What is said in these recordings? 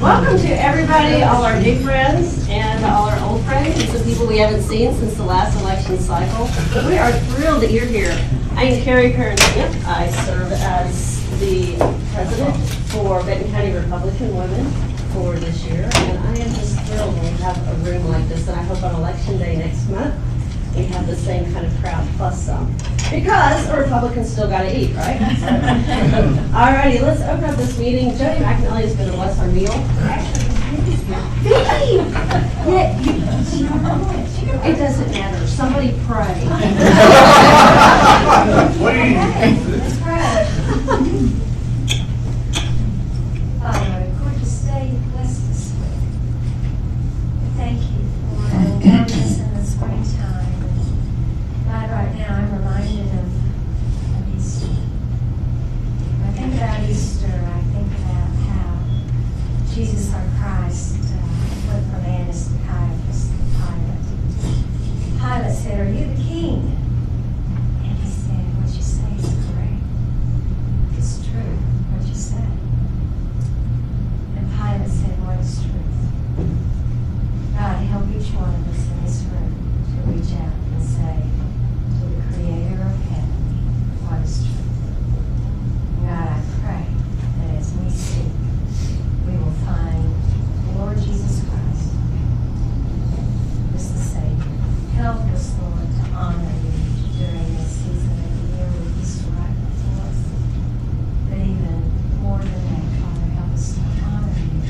Welcome to everybody, all our new friends and all our old friends and some people we haven't seen since the last election cycle. We are thrilled that you're here. I am Carrie Smith. I serve as the president for Benton County Republican Women for this year, and I am just thrilled when we have a room like this, and I hope on election day next month we have the same kind of crowd plus some. Because a Republican's still got to eat, right? All righty, let's open up this meeting. Jody McNally is going to bless our meal. It doesn't matter. Somebody pray. Let's pray. Father, gorgeous day, bless this week. Thank you for the warmness in the springtime. God, right now I'm reminded of Easter. When I think about Easter, I think about how Jesus our Christ went from Annas to Caiaphas to Pilate. Pilate said, "Are you the king?" And he said, "What you say is correct. It's true, what you said." And Pilate said, "What is truth?" God, help each one of us in this room to reach out and say to the Creator of heaven, what is truth? God, I pray that as we seek, we will find the Lord Jesus Christ as the Savior. Help us, Lord, to honor you during this season of the year with Easter right before us. But even more than that, Father, help us to honor you,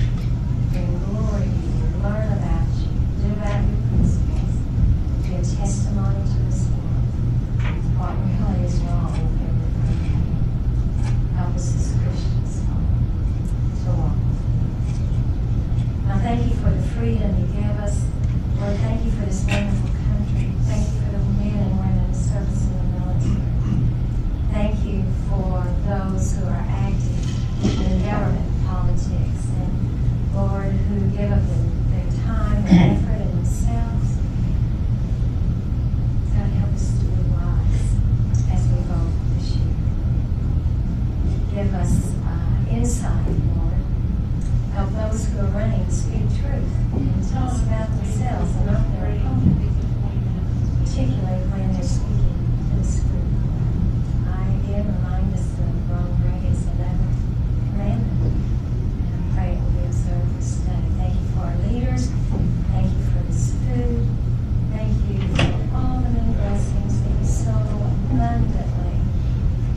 bring glory to you, learn about you, live out your principles, be a testimony to this world. What really is wrong with everything. Help us as Christians, Father, to walk with you. Now thank you for the freedom you give us. Lord, thank you for this wonderful country. Thank you for the men and women in service in the military. Thank you for those who are active in government politics and, Lord, who give up their time and effort and themselves. God, help us to be wise as we vote this year. Give us insight, Lord. Help those who are running to speak truth and tell us about themselves and not their opponent, particularly when they're speaking to this group. I again remind us of Ronald Reagan's 11th commandment, and I pray it will be observed this day. Thank you for our leaders. Thank you for this food. Thank you for all the many blessings that you so abundantly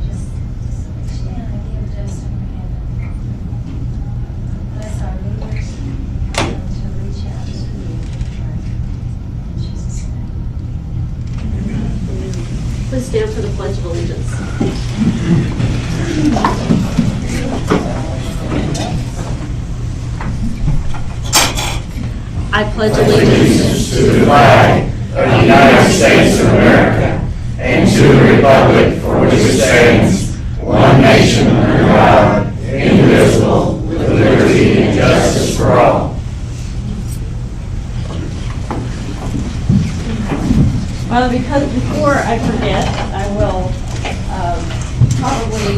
just reach down and give to us from heaven. Bless our leaders and to reach out to you. In Jesus' name. Please stand for the Pledge of Allegiance. I pledge allegiance to the flag of the United States of America and to the republic for which it stands, one nation under God, indivisible, with liberty and justice for all. Well, because before I forget, I will probably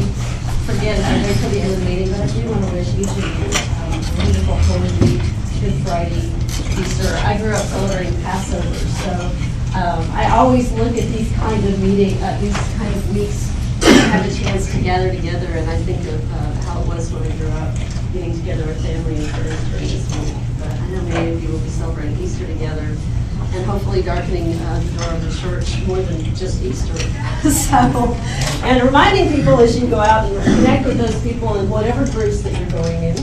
forget and wait till the end of the meeting, but I do want to wish each of you a wonderful Holy Week, Good Friday, Easter. I grew up celebrating Passover, so I always look at these kind of these kind of weeks, have a chance to gather together, and I think of how it was when I grew up, getting together with family and friends during this week. But I know many of you will be celebrating Easter together, and hopefully darkening the door of the church more than just Easter. So, and reminding people as you go out and connect with those people in whatever groups that you're going in,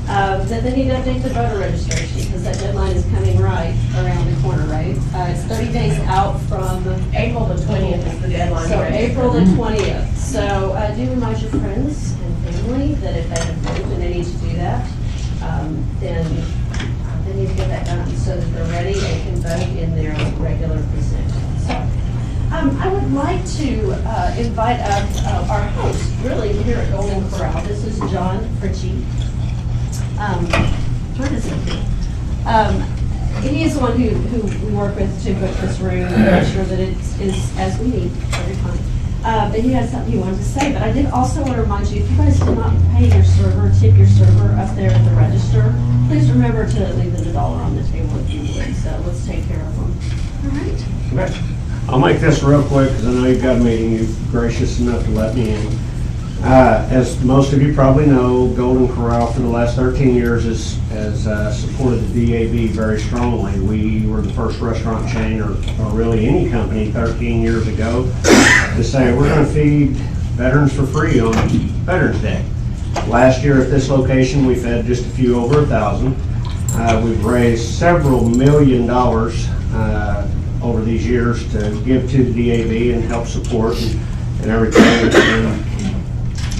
that they need to update the voter registration, because that deadline is coming right around the corner, right? It's 30 days out from April the 20th is the deadline. So April the 20th. So do remind your friends and family that if they have voted and they need to do that, then they need to get that done so that they're ready and can vote in their regular precinct. So I would like to invite up our host, really, here at Golden Corral. This is John Fritchie. What is it? He is the one who we work with to book this room and make sure that it is as we need every time. But he had something he wanted to say. But I did also want to remind you, if you guys did not pay your server, tip your server up there at the register, to leave the dollar on the table if you would, so let's take care of them. All right. Okay. I'll make this real quick because I know you've got a meeting. You're gracious enough to let me in. As most of you probably know, Golden Corral for the last 13 years has supported the DAB very strongly. We were the first restaurant chain, or really any company 13 years ago, to say we're going to feed veterans for free on Veterans Day. Last year at this location, we fed just a few over 1,000. We've raised several $1 million over these years to give to the DAB and help support and everything. And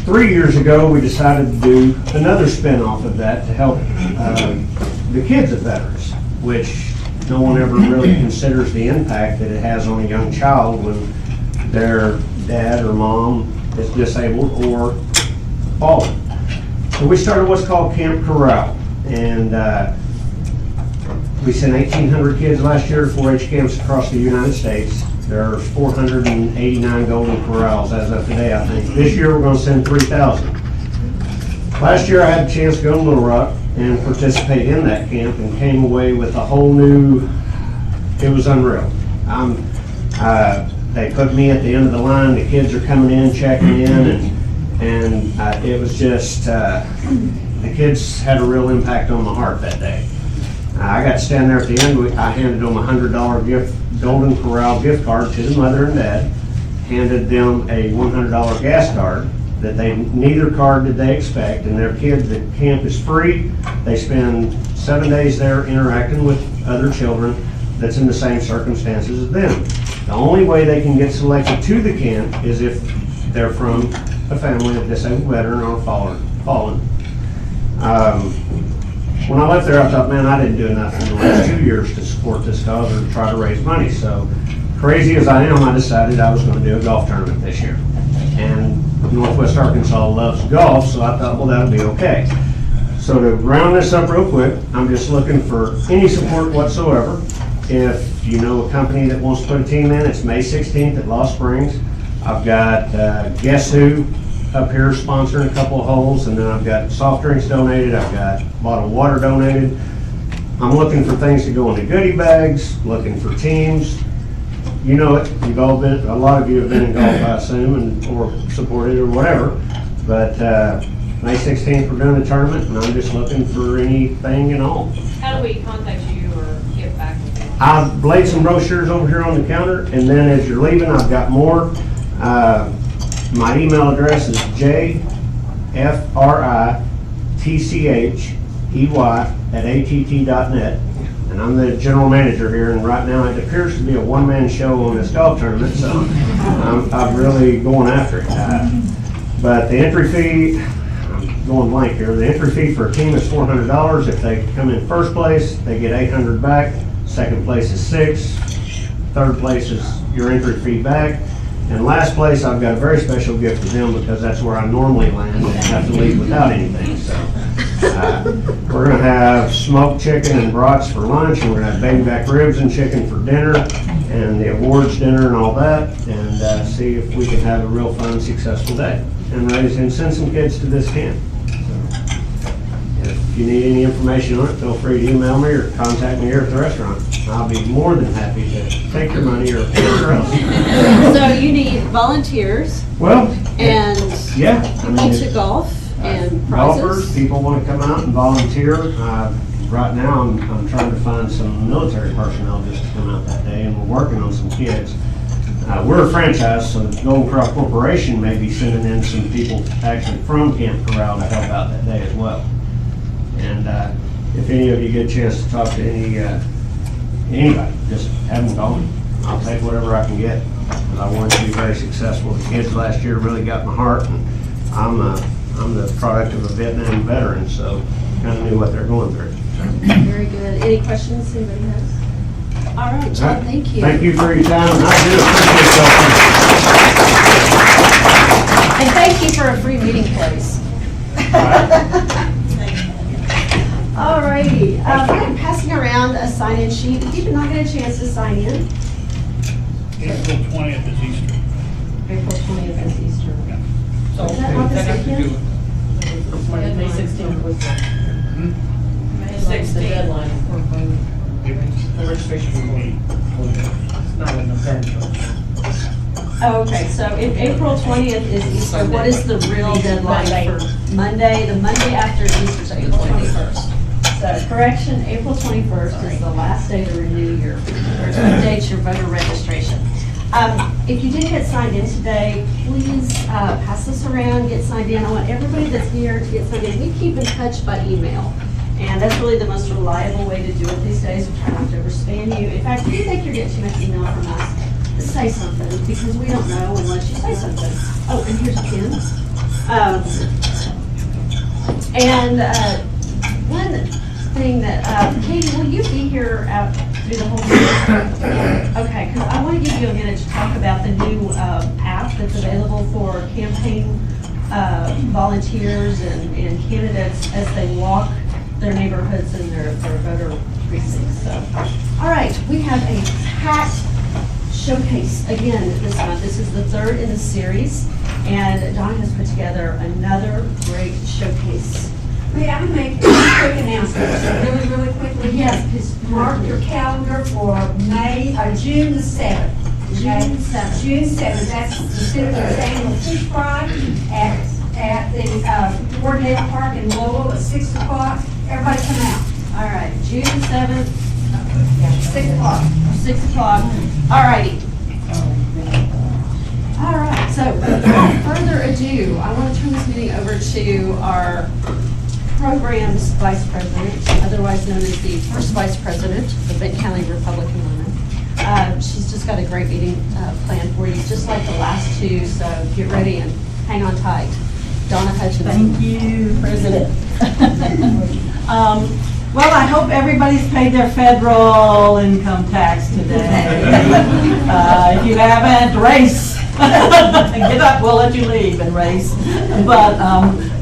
3 years ago, we decided to do another spin-off of that to help the kids of veterans, which no one ever really considers the impact that it has on a young child when their dad or mom is disabled or fallen. So we started what's called Camp Corral, and we sent 1,800 kids last year to 4-H camps across the United States. There are 489 Golden Corrals as of today, I think. This year, we're going to send 3,000. Last year, I had a chance to go to Little Rock and participate in that camp and came away with a whole new, it was unreal. They put me at the end of the line. The kids are coming in, checking in, and it was just, the kids had a real impact on my heart that day. I got to stand there at the end. I handed them a $100 Golden Corral gift card to the mother and dad, handed them a $100 gas card that neither card did they expect, and their kid, the camp is free. They spend 7 days there interacting with other children that's in the same circumstances as them. The only way they can get selected to the camp is if they're from a family of disabled veteran or fallen. When I left there, I thought, man, I didn't do enough in the last 2 years to support this cause or to try to raise money. So, crazy as I am, I decided I was going to do a golf tournament this year. And Northwest Arkansas loves golf, so I thought, well, that'll be okay. So to round this up real quick, I'm just looking for any support whatsoever. If you know a company that wants to put a team in, it's May 16th at Lost Springs. I've got Guess Who up here sponsoring a couple of holes, and then I've got soft drinks donated, I've got bottled water donated. I'm looking for things to go in the goodie bags, looking for teams. You know it, you've all been, a lot of you have been in golf, I assume, or supported or whatever. But May 16th, we're doing a tournament, and I'm just looking for anything and all. How do we contact you or get back with you? I've laid some brochures over here on the counter, and then as you're leaving, I've got more. My email address is jfritchey@att.net, and I'm the general manager here, and right now it appears to be a one-man show on this golf tournament, so I'm really going after it. But the entry fee, I'm going blank here, the entry fee for a team is $400. If they come in first place, they get $800 back. Second place is $600. Third place is your entry fee back. And last place, I've got a very special gift for them because that's where I normally land and have to leave without anything. So we're going to have smoked chicken and brats for lunch, and we're going to have baby back ribs and chicken for dinner, and the awards dinner and all that, and see if we can have a real fun, successful day and raise and send some kids to this camp. So if you need any information on it, feel free to email me or contact me here at the restaurant. I'll be more than happy to take your money or whatever else. So you need volunteers Well, and yeah, I people mean, to golf and golfers, prizes. people want to come out and volunteer. Right now, I'm trying to find some military personnel just to come out that day, and we're working on some kids. We're a franchise, so the Golden Corral Corporation may be sending in some people actually from Camp Corral to help out that day as well. And if any of you get a chance to talk to anybody, just have them call me. I'll take whatever I can get, because I want it to be very successful. The kids last year really got my heart, and I'm the product of a Vietnam veteran, so kind of knew what they're going through. Very good. Any questions anybody has? All right, John, thank you. Thank you for your time, and I do appreciate y'all. And thank you for a free meeting place. All righty, I'm passing around a sign-in sheet. If you did not get a chance to sign in, April 20th is Easter. April 20th is Easter. So Is that not this weekend? May 16th was the. Hmm? May 16th official meeting. It's not in November. Oh, okay, so if April 20th is Easter, what is the real deadline for Monday? The Monday after Easter, so April 21st. So correction, April 21st is the last day to renew your, or to update your voter registration. If you did get signed in today, please pass this around, get signed in. I want everybody that's here to get signed in. We keep in touch by email, and that's really the most reliable way to do it these days. We try not to overspam you. In fact, if you think you're getting too much email from us, say something, because we don't know unless you say something. Oh, and here's Tim. One thing that, Katie, will you be here out through the whole meeting? Okay, because I want to give you a minute to talk about the new app that's available for campaign volunteers and candidates as they walk their neighborhoods and their voter precincts. So, all right, we have a packed showcase again this month. This is the third in the series, and Donna has put together another great showcase. May I make a quick announcement, really quickly? Yes, please. Mark your calendar for June the 7th. June 7th. June 7th, that's the Citizens Annual Fish Fry at the Coordinator Park in Lowell at 6 o'clock. Everybody come out. All right, June 7th, 6 o'clock. 6 o'clock. All righty. All right, so without further ado, I want to turn this meeting over to our program's vice president, otherwise known as the first vice president of the Benton County Republican Women. She's just got a great meeting planned for you, just like the last two, so get ready and hang on tight. Donna Hutchinson. Thank you, President. Well, I hope everybody's paid their federal income tax today. If you haven't, race. Get up, we'll let you leave and race. But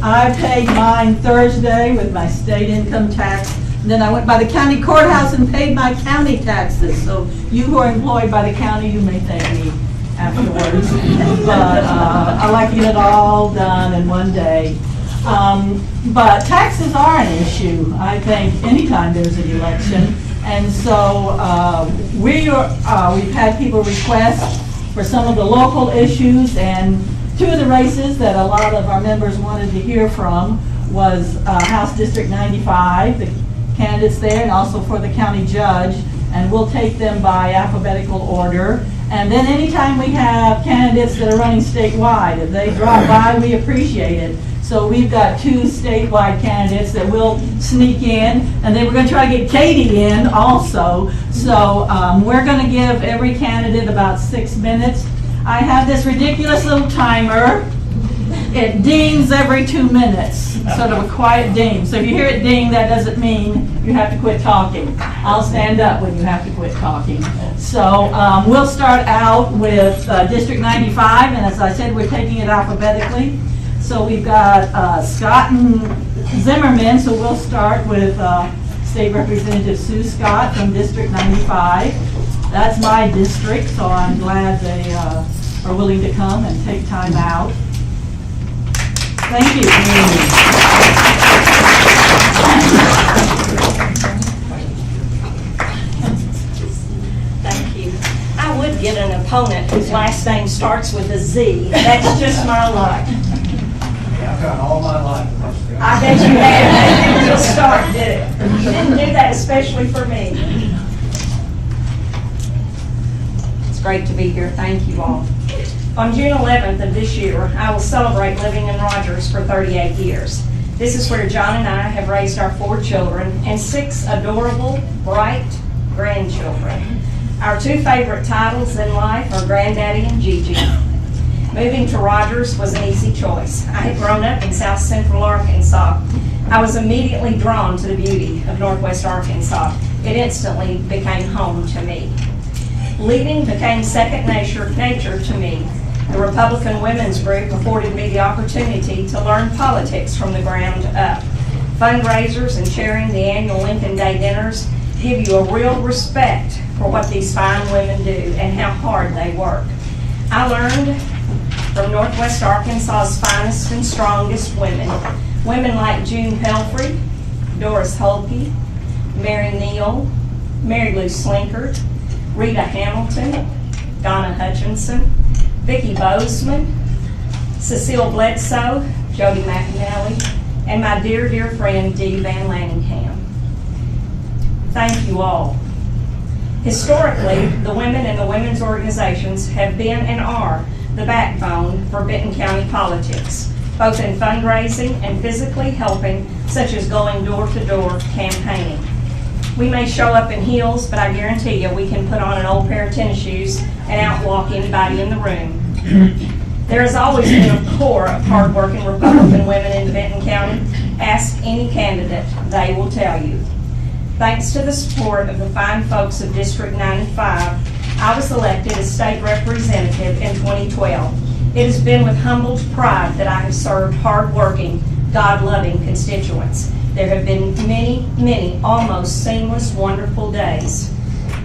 I paid mine Thursday with my state income tax. And then I went by the county courthouse and paid my county taxes. So you who are employed by the county, you may thank me afterwards. But I like to get it all done in one day. But taxes are an issue, I think, anytime there's an election. And so we've had people request for some of the local issues, and two of the races that a lot of our members wanted to hear from was House District 95, the candidates there, and also for the county judge, and we'll take them by alphabetical order. And then anytime we have candidates that are running statewide, if they drop by, we appreciate it. So we've got two statewide candidates that will sneak in, and then we're going to try to get Katie in also. So we're going to give every candidate about 6 minutes. I have this ridiculous little timer. It dings every 2 minutes, sort of a quiet ding. So if you hear it ding, that doesn't mean you have to quit talking. I'll stand up when you have to quit talking. So we'll start out with District 95, and as I said, we're taking it alphabetically. So we've got Scott and Zimmerman, so we'll start with State Representative Sue Scott from District 95. That's my district, so I'm glad they are willing to come and take time out. Thank you. Thank you. I would get an opponent whose last name starts with a Z. That's just my luck. I've got all my life. I bet you have. You didn't just start, did it? You didn't do that especially for me. It's great to be here. Thank you all. On June 11th of this year, I will celebrate living in Rogers for 38 years. This is where John and I have raised our 4 children and 6 adorable, bright grandchildren. Our 2 favorite titles in life are Granddaddy and Gigi. Moving to Rogers was an easy choice. I had grown up in South Central Arkansas. I was immediately drawn to the beauty of Northwest Arkansas. It instantly became home to me. Leading became second nature to me. The Republican Women's Group afforded me the opportunity to learn politics from the ground up. Fundraisers and chairing the annual Lincoln Day dinners give you a real respect for what these fine women do and how hard they work. I learned from Northwest Arkansas's finest and strongest women. Women like June Pelfrey, Doris Holke, Mary Neal, Mary Lou Slinkard, Rita Hamilton, Donna Hutchinson, Vicki Bozeman, Cecile Bledsoe, Jody McAnally, and my dear, dear friend Dee Van Lanningham. Thank you all. Historically, the women in the women's organizations have been and are the backbone for Benton County politics, both in fundraising and physically helping, such as going door-to-door campaigning. We may show up in heels, but I guarantee you we can put on an old pair of tennis shoes and outwalk anybody in the room. There has always been a core of hardworking Republican women in Benton County. Ask any candidate, they will tell you. Thanks to the support of the fine folks of District 95, I was elected as state representative in 2012. It has been with humbled pride that I have served hardworking, God-loving constituents. There have been many, many almost seamless, wonderful days.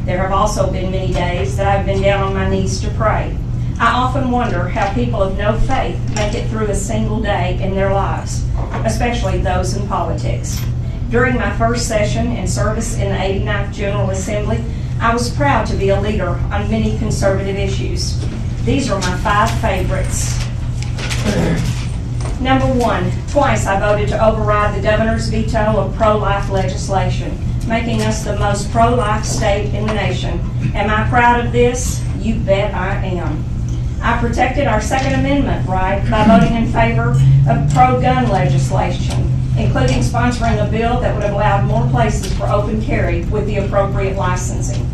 There have also been many days that I've been down on my knees to pray. I often wonder how people of no faith make it through a single day in their lives, especially those in politics. During my first session in service in the 89th General Assembly, I was proud to be a leader on many conservative issues. These are my 5 favorites. Number 1, twice I voted to override the governor's veto of pro-life legislation, making us the most pro-life state in the nation. Am I proud of this? You bet I am. I protected our Second Amendment right by voting in favor of pro-gun legislation, including sponsoring a bill that would have allowed more places for open carry with the appropriate licensing.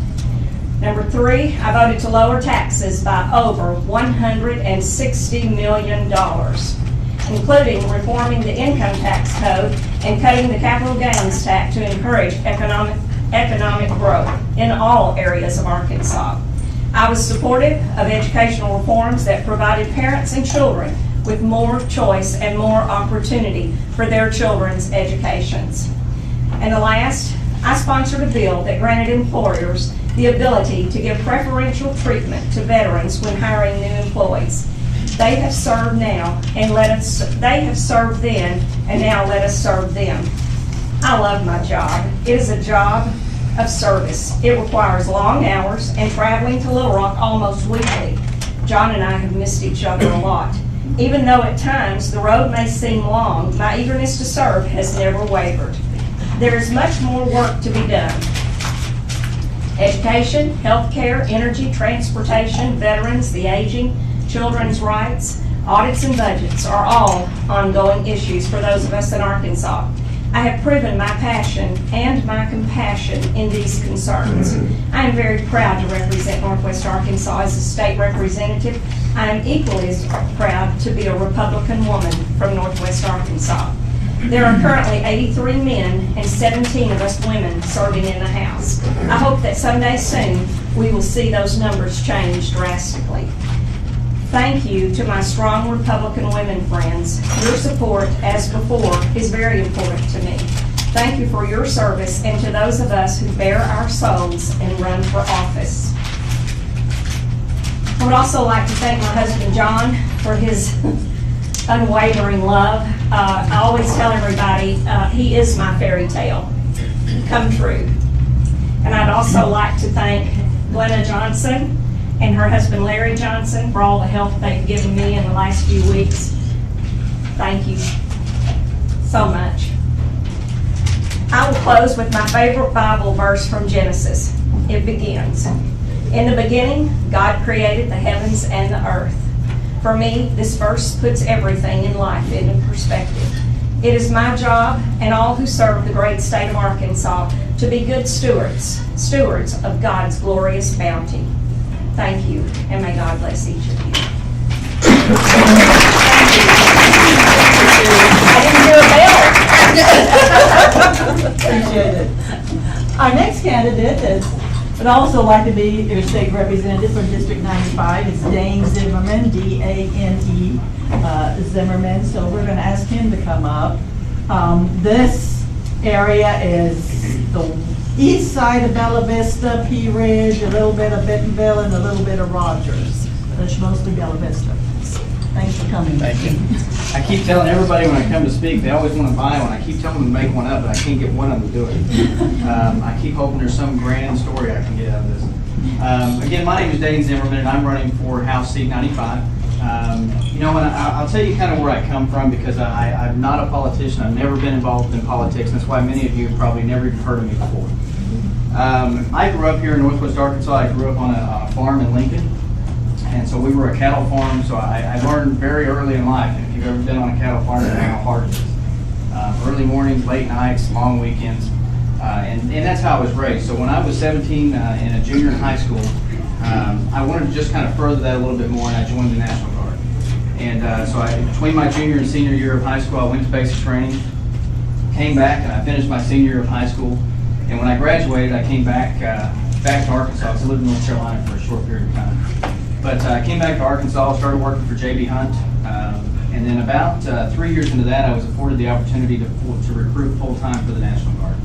Number 3, I voted to lower taxes by over $160 million, including reforming the income tax code and cutting the capital gains tax to encourage economic growth in all areas of Arkansas. I was supportive of educational reforms that provided parents and children with more choice and more opportunity for their children's educations. And the last, I sponsored a bill that granted employers the ability to give preferential treatment to veterans when hiring new employees. They have served now and they have served then, and now let us serve them. I love my job. It is a job of service. It requires long hours and traveling to Little Rock almost weekly. John and I have missed each other a lot. Even though at times the road may seem long, my eagerness to serve has never wavered. There is much more work to be done. Education, healthcare, energy, transportation, veterans, the aging, children's rights, audits and budgets are all ongoing issues for those of us in Arkansas. I have proven my passion and my compassion in these concerns. I am very proud to represent Northwest Arkansas as a state representative. I am equally as proud to be a Republican woman from Northwest Arkansas. There are currently 83 men and 17 of us women serving in the House. I hope that someday soon we will see those numbers change drastically. Thank you to my strong Republican women friends. Your support, as before, is very important to me. Thank you for your service and to those of us who bare our souls and run for office. I would also like to thank my husband, John, for his unwavering love. I always tell everybody he is my fairy tale come true. And I'd also like to thank Glenna Johnson and her husband Larry Johnson for all the help they've given me in the last few weeks. Thank you so much. I will close with my favorite Bible verse from Genesis. It begins, "In the beginning, God created the heavens and the earth." For me, this verse puts everything in life into perspective. It is my job and all who serve the great state of Arkansas to be good stewards of God's glorious bounty. Thank you, and may God bless each of you. I didn't hear a bell. Appreciate it. Our next candidate would also like to be your state representative from District 95. It's Dane Zimmerman, D-A-N-E Zimmerman. So we're going to ask him to come up. This area is the east side of Bella Vista, Pea Ridge, a little bit of Bentonville, and a little bit of Rogers. But it's mostly Bella Vista. Thanks for coming. Thank you. I keep telling everybody when I come to speak, they always want to buy one. I keep telling them to make one up, but I can't get one of them to do it. I keep hoping there's some grand story I can get out of this. Again, my name is Dane Zimmerman, and I'm running for House Seat 95. You know, and I'll tell you kind of where I come from, because I'm not a politician. I've never been involved in politics. That's why many of you have probably never even heard of me before. I grew up here in Northwest Arkansas. I grew up on a farm in Lincoln. And so we were a cattle farm, so I learned very early in life, and if you've ever been on a cattle farm, you know how hard it is. Early mornings, late nights, long weekends, and that's how I was raised. So when I was 17 in a junior in high school, I wanted to just kind of further that a little bit more, and I joined the National Guard. And so between my junior and senior year of high school, I went to basic training, came back, and I finished my senior year of high school. And when I graduated, I came back to Arkansas, because I lived in North Carolina for a short period of time. But I came back to Arkansas, started working for J.B. Hunt, and then about 3 years into that, I was afforded the opportunity to recruit full-time for the National Guard.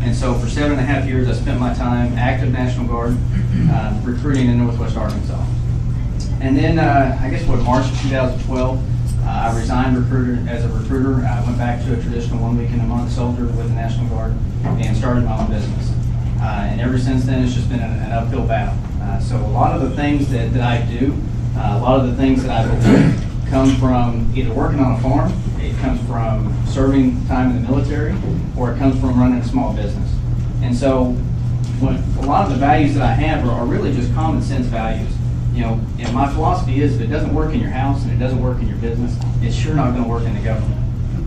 And so for 7.5 years, I spent my time active National Guard, recruiting in Northwest Arkansas. And then, I guess March of 2012, I resigned as a recruiter. I went back to a traditional 1 week in a month soldier with the National Guard and started my own business. And ever since then, it's just been an uphill battle. So a lot of the things that I do, a lot of the things that I believe come from either working on a farm, it comes from serving time in the military, or it comes from running a small business. And so a lot of the values that I have are really just common sense values. You know, and my philosophy is if it doesn't work in your house and it doesn't work in your business, it's sure not going to work in the government.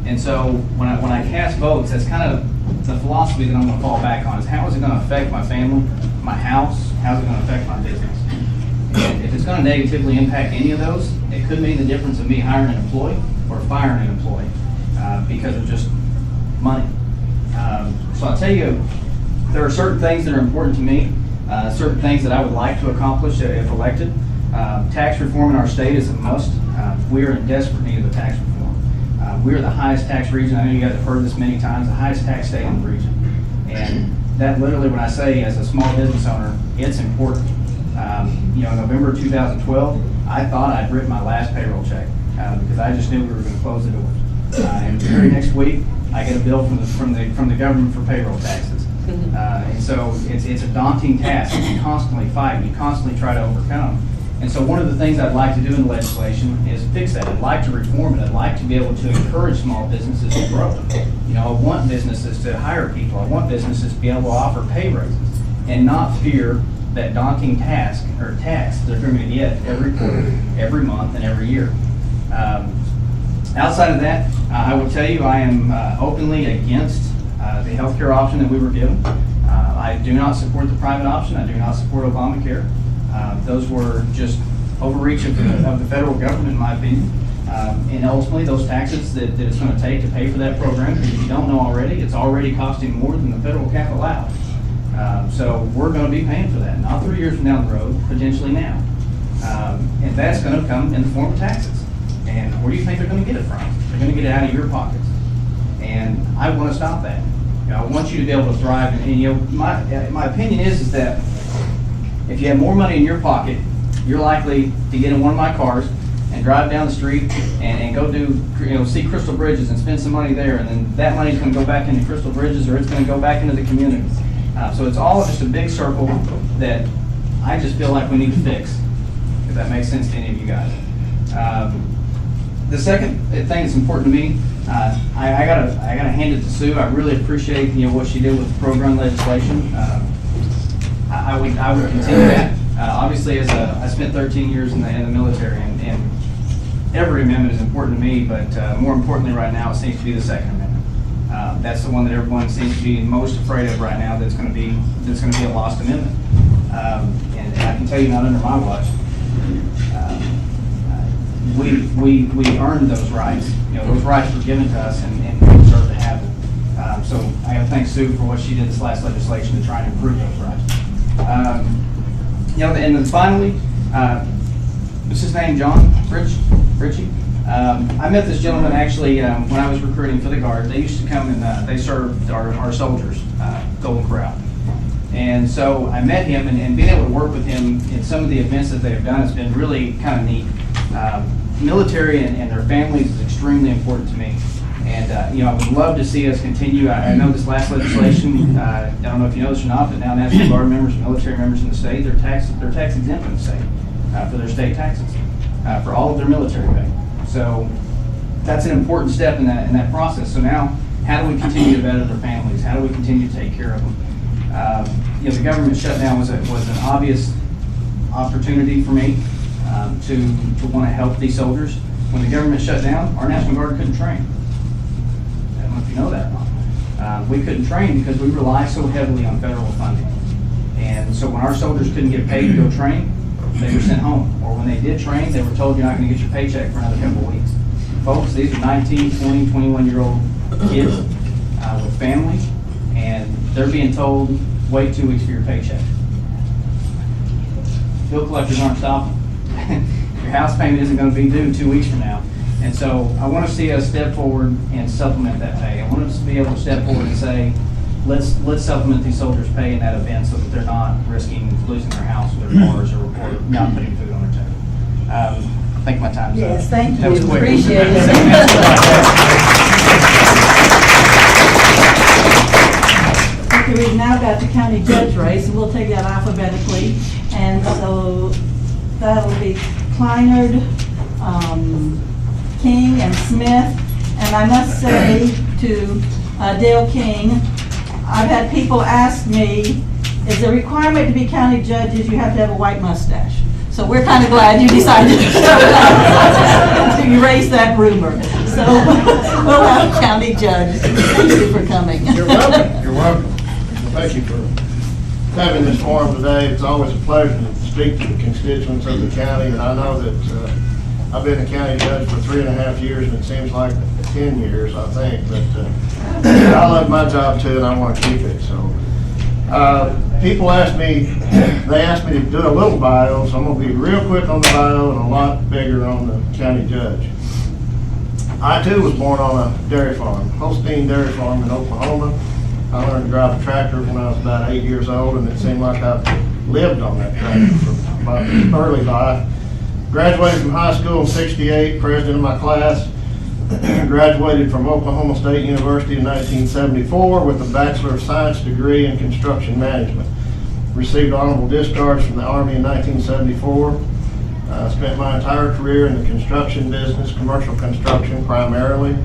And so when I cast votes, that's kind of the philosophy that I'm going to fall back on, is how is it going to affect my family, my house, how's it going to affect my business? And if it's going to negatively impact any of those, it could mean the difference of me hiring an employee or firing an employee because of just money. So I'll tell you, there are certain things that are important to me, certain things that I would like to accomplish if elected. Tax reform in our state is a must. We are in desperate need of a tax reform. We are the highest tax region. I know you guys have heard this many times, the highest tax state in the region. And that literally, when I say as a small business owner, it's important. You know, in November 2012, I thought I'd written my last payroll check because I just knew we were going to close the doors. And the very next week, I get a bill from the government for payroll taxes. And so it's a daunting task. You constantly fight. You constantly try to overcome. And so one of the things I'd like to do in the legislation is fix that. I'd like to reform it. I'd like to be able to encourage small businesses to grow. You know, I want businesses to hire people. I want businesses to be able to offer pay raises and not fear that daunting task or tax they're going to get every quarter, every month, and every year. Outside of that, I will tell you I am openly against the healthcare option that we were given. I do not support the private option. I do not support Obamacare. Those were just overreach of the federal government, in my opinion. And ultimately, those taxes that it's going to take to pay for that program, because if you don't know already, it's already costing more than the federal cap allows. So we're going to be paying for that, not 3 years from down the road, potentially now. And that's going to come in the form of taxes. And where do you think they're going to get it from? They're going to get it out of your pockets. And I want to stop that. You know, I want you to be able to thrive. And you know, my opinion is that if you have more money in your pocket, you're likely to get in one of my cars and drive down the street and go see Crystal Bridges and spend some money there, and then that money's going to go back into Crystal Bridges, or it's going to go back into the community. So it's all just a big circle that I just feel like we need to fix, if that makes sense to any of you guys. The second thing that's important to me, I gotta hand it to Sue. I really appreciate what she did with the program legislation. I would continue that. Obviously, I spent 13 years in the military, and every amendment is important to me, but more importantly right now, it seems to be the Second Amendment. That's the one that everyone seems to be most afraid of right now. That's going to be a lost amendment. And I can tell you, not under my watch. We earned those rights. Those rights were given to us, and we deserve to have them. So I got to thank Sue for what she did this last legislation to try and improve those rights. And then finally, what's his name? John Ritchie. I met this gentleman actually when I was recruiting for the Guard. They used to come and they served our soldiers, Golden Corral. And so I met him, and being able to work with him in some of the events that they've done has been really kind of neat. military and their families is extremely important to me. And, I would love to see us continue. I know this last legislation, I don't know if you know this or not, but now National Guard members, military members in the state, they're tax exempt in the state for their state taxes, for all of their military pay. So that's an important step in that process. So now, how do we continue to better their families? How do we continue to take care of them? The government shutdown was an obvious opportunity for me to want to help these soldiers. When the government shut down, our National Guard couldn't train. I don't know if you know that or not. We couldn't train because we rely so heavily on federal funding. And so when our soldiers couldn't get paid to go train, they were sent home. Or when they did train, they were told you're not going to get your paycheck for another couple of weeks. Folks, these are 19, 20, 21-year-old kids with families, and they're being told, wait 2 weeks for your paycheck. Bill collectors aren't stopping. Your house payment isn't going to be due 2 weeks from now. And so I want to see us step forward and supplement that pay. I want us to be able to step forward and say, let's supplement these soldiers' pay in that event so that they're not risking losing their house or their cars or not putting food on their table. I think my time's up. Yes, thank That was you. quick. Appreciate it. Okay, we've now got the county judge race, and we'll take that alphabetically. And so that'll be Clinard, King, and Smith. And I must say to Dale King, I've had people ask me, is the requirement to be county judges you have to have a white mustache? So we're kind of glad you decided to erase that rumor. So we'll have a county judge. Thank you for coming. You're welcome. You're welcome. Thank you for having this forum today. It's always a pleasure to speak to the constituents of the county, and I know that I've been a county judge for 3.5 years, and it seems like 10 years, I think. But I love my job too, and I want to keep it. So people ask me, they asked me to do a little bio, so I'm going to be real quick on the bio and a lot bigger on the county judge. I too was born on a dairy farm, Holstein Dairy Farm in Oklahoma. I learned to drive a tractor when I was about 8 years old, and it seemed like I've lived on that tractor for my early life. Graduated from high school in '68, president of my class. Graduated from Oklahoma State University in 1974 with a Bachelor of Science degree in construction management. Received honorable discharge from the Army in 1974. Spent my entire career in the construction business, commercial construction primarily.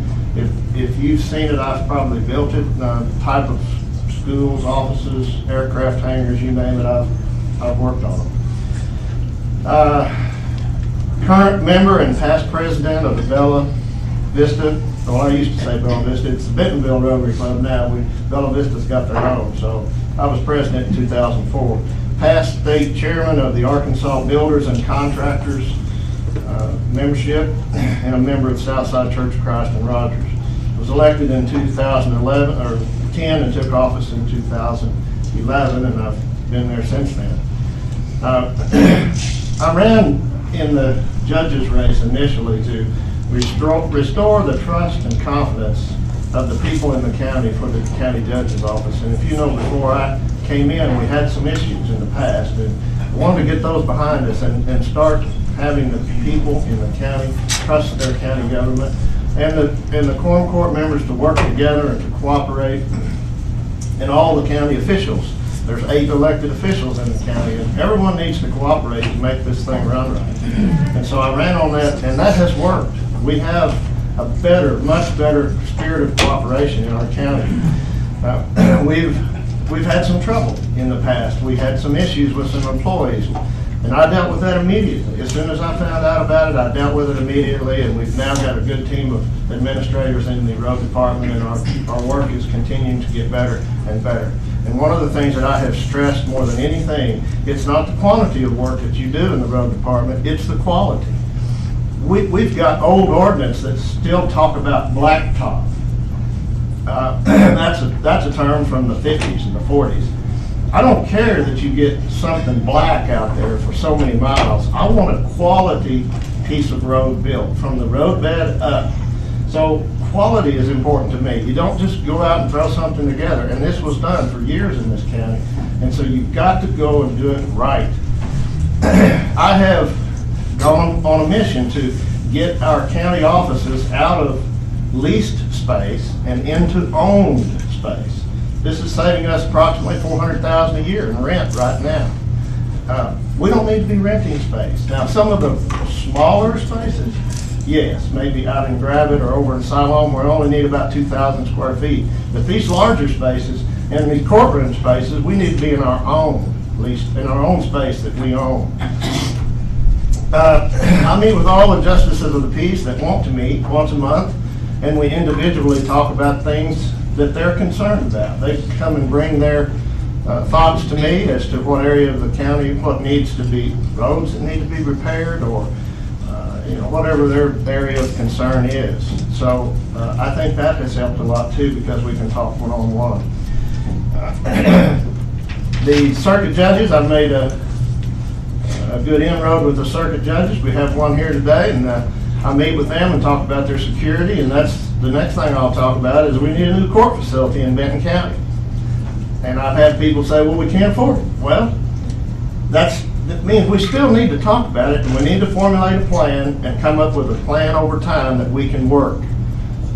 If you've seen it, I've probably built it. Type of schools, offices, aircraft hangars, you name it, I've worked on them. Current member and past president of the Bella Vista. Well, I used to say Bella Vista. It's the Bentonville Rotary Club now. Bella Vista's got their own. So I was president in 2004. Past state chairman of the Arkansas Builders and Contractors membership, and a member of Southside Church of Christ in Rogers. Was elected in 2011 or 10 and took office in 2011, and I've been there since then. I ran in the judges race initially to restore the trust and confidence of the people in the county for the county judge's office. And if you know, before I came in, we had some issues in the past, and I wanted to get those behind us and start having the people in the county trust their county government and the quorum court members to work together and to cooperate, and all the county officials. There's 8 elected officials in the county, and everyone needs to cooperate to make this thing run right. And so I ran on that, and that has worked. We have a much better spirit of cooperation in our county. We've had some trouble in the past. We had some issues with some employees, and I dealt with that immediately. As soon as I found out about it, I dealt with it immediately, and we've now got a good team of administrators in the road department, and our work is continuing to get better and better. And one of the things that I have stressed more than anything, it's not the quantity of work that you do in the road department, it's the quality. We've got old ordinance that still talk about blacktop. That's a term from the 50s and the 40s. I don't care that you get something black out there for so many miles. I want a quality piece of road built from the roadbed up. So quality is important to me. You don't just go out and throw something together. And this was done for years in this county. And so you've got to go and do it right. I have gone on a mission to get our county offices out of leased space and into owned space. This is saving us approximately $400,000 a year in rent right now. We don't need to be renting space. Now, some of the smaller spaces, yes, maybe out in Gravett or over in Siloam, we only need about 2,000 square feet. But these larger spaces and these courtroom spaces, we need to be in our own, at least in our own space that we own. I meet with all the justices of the peace that want to meet once a month, and we individually talk about things that they're concerned about. They come and bring their thoughts to me as to what area of the county, what needs to be, roads that need to be repaired, or whatever their area of concern is. So I think that has helped a lot too, because we can talk one-on-one. The circuit judges, I've made a good inroad with the circuit judges. We have one here today, and I meet with them and talk about their security, and that's the next thing I'll talk about is we need a new court facility in Benton County. And I've had people say, well, we can't afford it. Well, that means we still need to talk about it, and we need to formulate a plan and come up with a plan over time that we can work.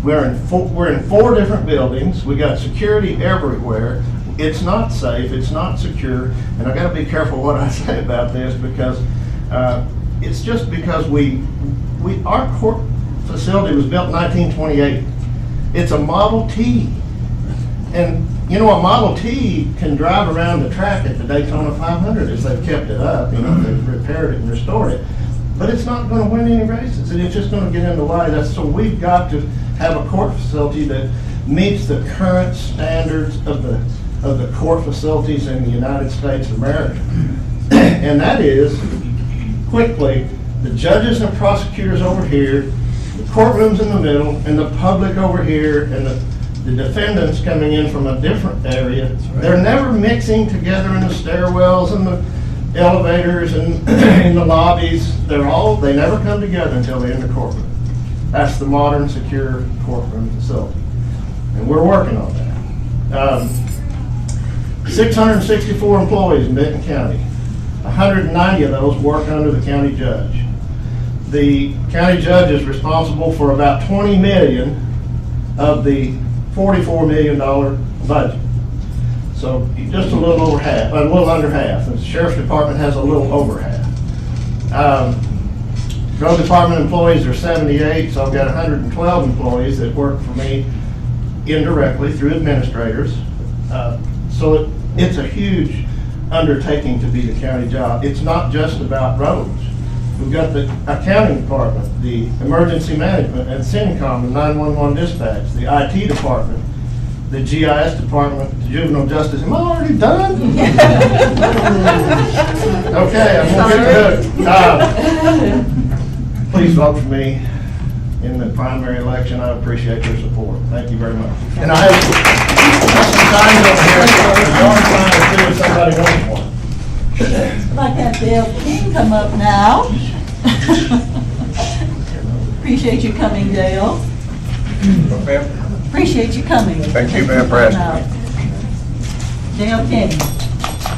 We're in 4 different buildings. We got security everywhere. It's not safe, it's not secure, and I gotta be careful what I say about this, because it's just because our court facility was built in 1928. It's a Model T. And you know, a Model T can drive around the track at the Daytona 500 if they've kept it up, they've repaired it and restored it. But it's not going to win any races, and it's just going to get in the way. So we've got to have a court facility that meets the current standards of the court facilities in the United States of America. And that is, quickly, the judges and prosecutors over here, the courtrooms in the middle, and the public over here, and the defendants coming in from a different area. They're never mixing together in the stairwells and the elevators and in the lobbies. They never come together until they're in the courtroom. That's the modern, secure courtroom facility. And we're working on that. 664 employees in Benton County. 190 of those work under the county judge. The county judge is responsible for about $20 million of the $44 million budget. So just a little over half, a little under half. The sheriff's department has a little over half. Drug department employees are 78, so I've got 112 employees that work for me indirectly through administrators. So it's a huge undertaking to be the county job. It's not just about roads. We've got the accounting department, the emergency management and CENTCOM, the 911 dispatch, the IT department, the GIS department, the juvenile justice. Am I already done? Okay, I'm going to get to it. Please vote for me in the primary election. I appreciate your support. Thank you very much. And I have some signs over here. If somebody wants one. I'd like to have Dale King come up now. Appreciate you coming, Dale. Appreciate you coming. Thank you, Madam President. Dale King.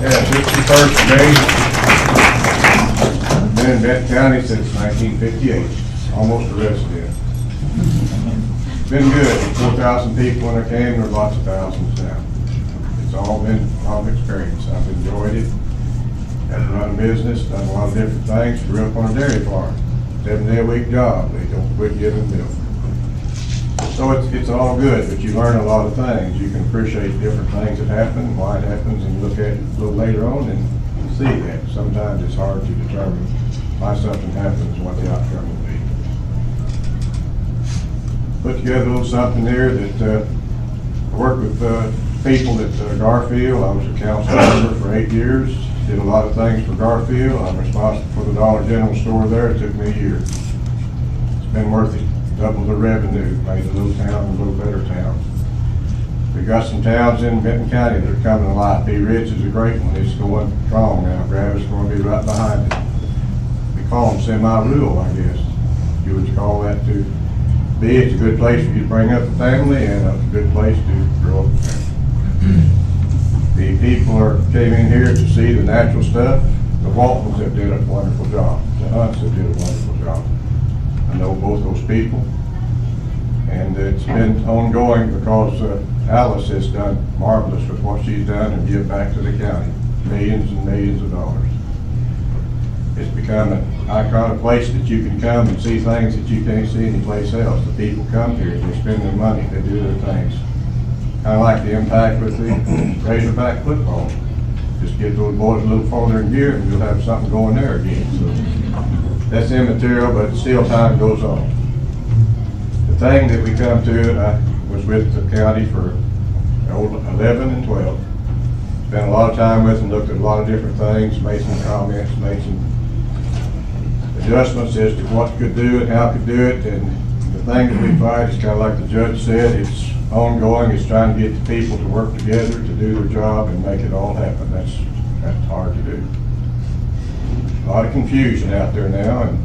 Yeah, 61st May. Been in Benton County since 1958, almost the rest of it. Been good. 4,000 people when I came, there are lots of thousands now. It's all been a lot of experience. I've enjoyed it. Had to run a business, done a lot of different things. Grew up on a dairy farm. 7-day-a-week job. They don't quit giving milk. So it's all good, but you learn a lot of things. You can appreciate different things that happen, why it happens, and you look at it a little later on and see that. Sometimes it's hard to determine why something happens, what the outcome will be. Put together a little something there that I worked with people at Garfield. I was a council member for 8 years. Did a lot of things for Garfield. I'm responsible for the Dollar General store there. It took me a year. It's been worth it. Doubled the revenue, made the little town a little better town. We got some towns in Benton County that are coming alive. Pea Ridge is a great one. It's going strong now. Gravis is going to be right behind it. We call them semi-rural, I guess. You would call that to be. It's a good place for you to bring up a family and a good place to grow up a family. The people came in here to see the natural stuff. The Waltons have did a wonderful job. The Hunts have did a wonderful job. know both those people. And it's been ongoing because Alice has done marvelous with what she's done and give back to the county, millions and millions of dollars. It's become an iconic place that you can come and see things that you can't see anyplace else. The people come here, they spend their money, they do their things. Kind of like the impact with the Razorback football. Just get those boys a little further in gear and we'll have something going there again. So that's immaterial, but still time goes on. The thing that we come to, I was with the county for 11 and 12. Spent a lot of time with them, looked at a lot of different things, made some comments, made some adjustments as to what could do and how could do it. And the thing that we fight is kind of like the judge said, it's ongoing. It's trying to get the people to work together to do their job and make it all happen. That's hard to do. A lot of confusion out there now, and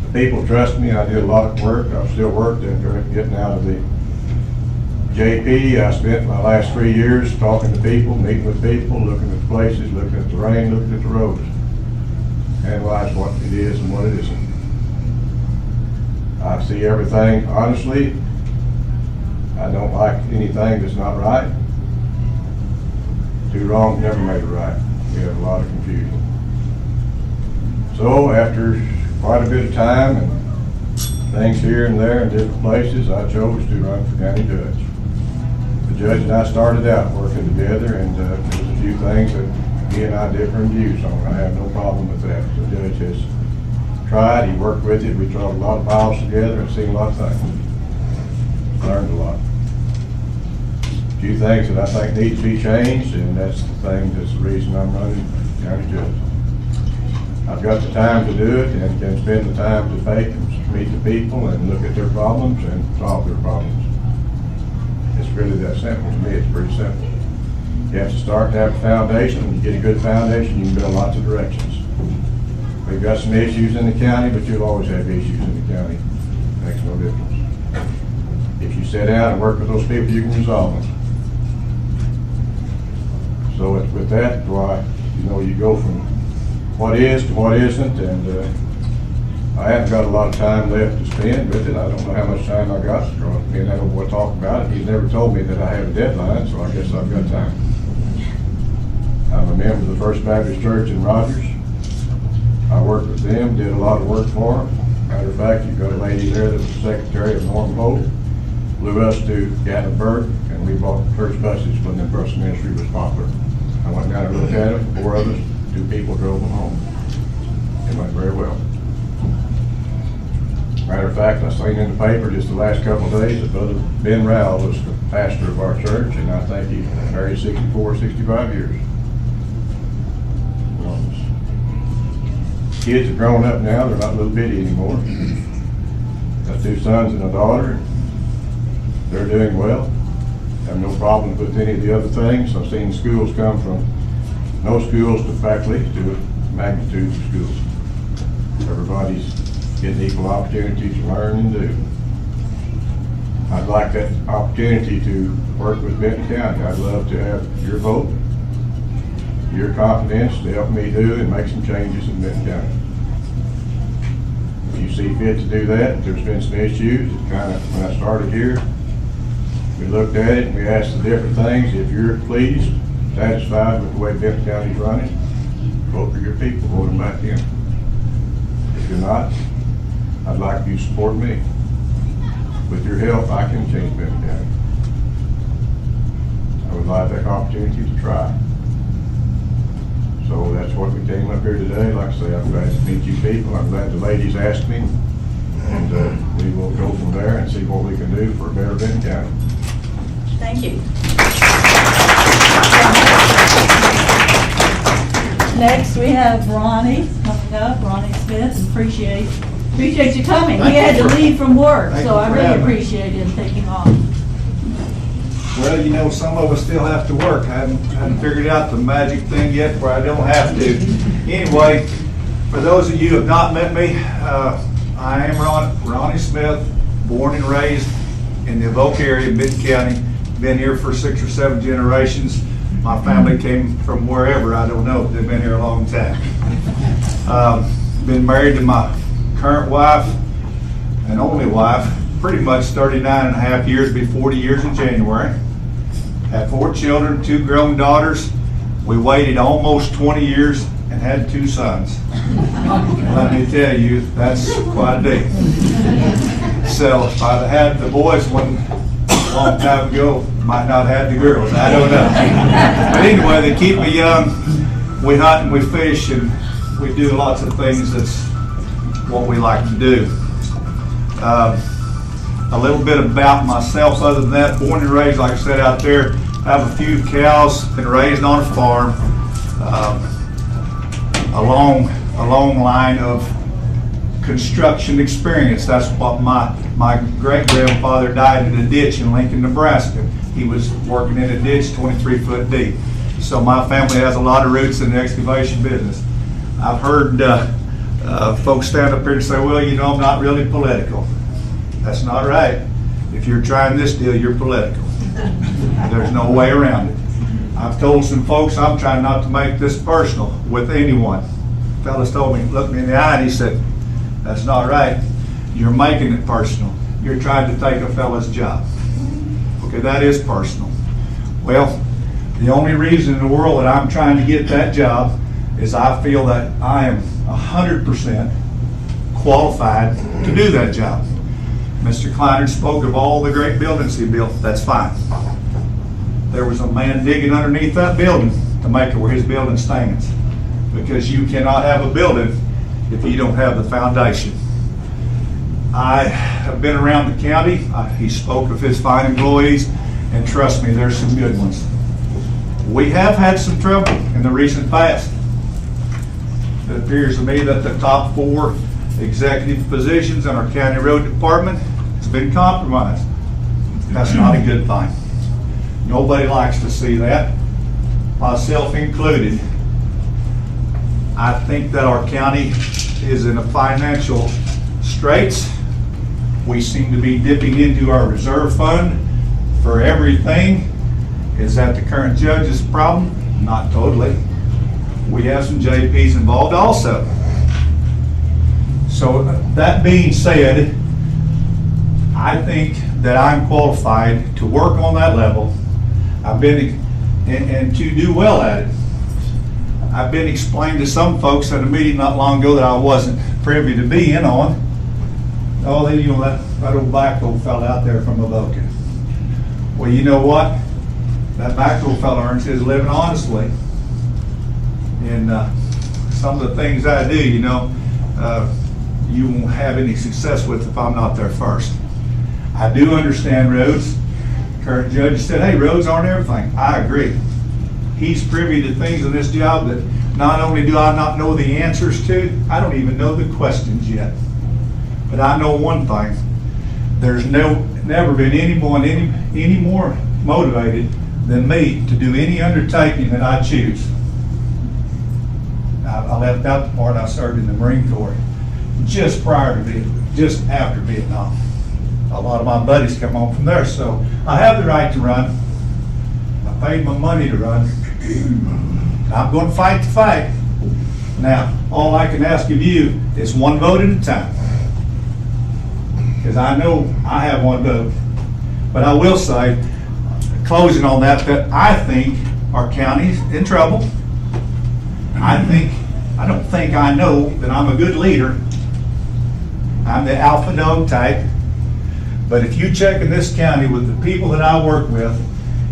the people trust me. I did a lot of work. I've still worked after getting out of the JP. I spent my last 3 years talking to people, meeting with people, looking at the places, looking at the rain, looking at the roads. Analyze what it is and what it isn't. I see everything honestly. I don't like anything that's not right. Two wrongs never made it right. We have a lot of confusion. So after quite a bit of time and things here and there in different places, I chose to run for county judge. The judge and I started out working together, and there was a few things that he and I differ in views on. I have no problem with that. The judge has tried, he worked with it, we drove a lot of miles together and seen a lot of things. Learned a lot. A few things that I think need to be changed, and that's the thing, that's the reason I'm running county judge. I've got the time to do it and can spend the time to take and meet the people and look at their problems and solve their problems. It's really that simple. To me, it's pretty simple. You have to start to have a foundation. When you get a good foundation, you can build lots of directions. We've got some issues in the county, but you'll always have issues in the county. It makes no difference. If you sit down and work with those people, you can resolve them. So it's with that, why, you go from what is to what isn't, and I haven't got a lot of time left to spend with it. I don't know how much time I got, because me and that old boy talk about it. He's never told me that I have a deadline, so I guess I've got time. I'm a member of the First Baptist Church in Rogers. I worked with them, did a lot of work for them. Matter of fact, you've got a lady there that was the secretary of Norm Holt, flew us to Gatlinburg, and we bought church buses when the bus ministry was popular. I went down and looked at them, 4 of us, 2 people drove them home. It went very well. Matter of fact, I seen in the paper just the last couple of days that Brother Ben Rowell was the pastor of our church, and I think he's married 64, 65 years. Kids have grown up now, they're not little bitty anymore. Got 2 sons and a daughter. They're doing well. Have no problem with any of the other things. I've seen schools come from no schools to faculty to magnitude of schools. Everybody's getting equal opportunity to learn and do. I'd like that opportunity to work with Benton County. I'd love to have your vote, your confidence to help me do and make some changes in Benton County. If you see fit to do that, there's been some issues. It kind of, when I started here, we looked at it and we asked the different things. If you're pleased, satisfied with the way Benton County's running, vote for your people, vote them back in. If you're not, I'd like you to support me. With your help, I can change Benton County. I would like that opportunity to try. So that's what we came up here today. Like I say, I'm glad to meet you people. I'm glad the ladies asked me. And we will go from there and see what we can do for a better Benton County. Thank you. Next, we have Ronnie coming up, Ronnie Smith. Appreciate you coming. He had to leave from work, so I really appreciate him taking off. Well, some of us still have to work. I haven't figured out the magic thing yet where I don't have to. Anyway, for those of you who have not met me, I am Ronnie Smith, born and raised in the Avoca area of Benton County. Been here for 6 or 7 generations. My family came from wherever, I don't know, but they've been here a long time. Been married to my current wife and only wife, pretty much 39 and a half years, be 40 years in January. Had 4 children, 2 grown daughters. We waited almost 20 years and had 2 sons. Let me tell you, that's quite a deal. So if I'd had the boys one a long time ago, might not have the girls, I don't know. But anyway, they keep me young. We hunt and we fish and we do lots of things. That's what we like to do. A little bit about myself other than that, born and raised, like I said, out there. I have a few cows, been raised on a farm. A long line of construction experience. That's what my great-grandfather died in a ditch in Lincoln, Nebraska. He was working in a ditch 23-foot deep. So my family has a lot of roots in the excavation business. I've heard folks stand up here and say, well, you know, I'm not really political. That's not right. If you're trying this deal, you're political. There's no way around it. I've told some folks I'm trying not to make this personal with anyone. Fellas told me, looked me in the eye and he said, that's not right. You're making it personal. You're trying to take a fella's job. Okay, that is personal. Well, the only reason in the world that I'm trying to get that job is I feel that I am 100% qualified to do that job. Mr. Clinard spoke of all the great buildings he built. That's fine. There was a man digging underneath that building to make it where his building stands. Because you cannot have a building if you don't have the foundation. I have been around the county. He spoke of his fine employees, and trust me, there's some good ones. We have had some trouble in the recent past. It appears to me that the top 4 executive positions in our county road department has been compromised. That's not a good thing. Nobody likes to see that, myself included. I think that our county is in a financial straits. We seem to be dipping into our reserve fund for everything. Is that the current judge's problem? Not totally. We have some JPs involved also. So that being said, I think that I'm qualified to work on that level. I've been, and to do well at it. I've been explained to some folks at a meeting not long ago that I wasn't privy to be in on. Oh, you know, that old backhoe fella out there from Avoca. Well, you know what? That backhoe fella earns his living honestly. And some of the things I do, you know, you won't have any success with if I'm not there first. I do understand roads. Current judge said, hey, roads aren't everything. I agree. He's privy to things in this job that not only do I not know the answers to, I don't even know the questions yet. But I know one thing. There's never been anyone any more motivated than me to do any undertaking that I choose. I left out the part I served in the Marine Corps just after Vietnam. A lot of my buddies come home from there, so I have the right to run. I paid my money to run. I'm going to fight the fight. Now, all I can ask of you is one vote at a time. Because I know I have one vote. But I will say, closing on that I think our county's in trouble. I don't think I know that I'm a good leader. I'm the alpha dog type. But if you check in this county with the people that I work with